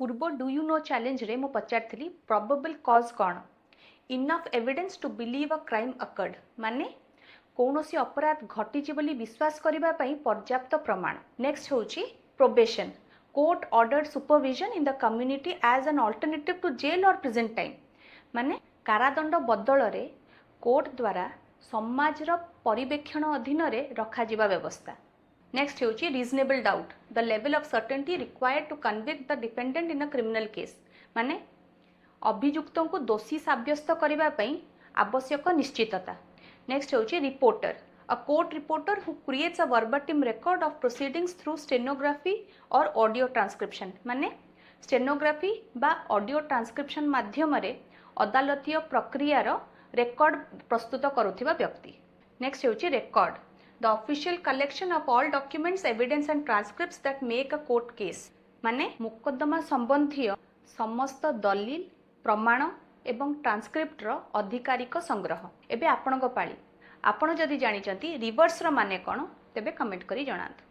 पूर्व do you know challenge रे मु पचारथिली प्रोबेबल कॉज कौन enough evidence to believe a crime occurred माने कौनसी अपराध घटी बोली विश्वास करबा पई पर्याप्त प्रमाण। नेक्स्ट होची probation court ordered supervision in the community as an alternative to jail और प्रेजेंट टाइम माने कारादंड बदल रे कोर्ट द्वारा समाजर परिवेक्षण अधीन रे रखा जिबा व्यवस्था। नेक्स्ट होची reasonable doubt the level of certainty required to convict the dependent in a criminal case माने अभियुक्तों को दोषी साब्यस्त करबा पई आवश्यक निश्चितता। नेक्स्ट होची reporter a court reporter who creates a verbatim record of proceedings through stenography और ऑडियो ट्रांसक्रिप्शन माने स्टेनोग्राफी बा ऑडियो ट्रांसक्रिप्शन माध्यम रे अदालतीय प्रक्रियार रेकॉर्ड प्रस्तुत करुथिबा व्यक्ति। नेक्स्ट होची record the official collection of all documents evidence and transcripts that make a court case माने मुकदमा संबंधी समस्त दलील प्रमाण एवं ट्रांसक्रिप्टर आधिकारिक संग्रह। एबे आपणको पाଳି आपण जदि जानिचंती रिवर्स रो माने कोन तेबे कमेंट करी जणांतु।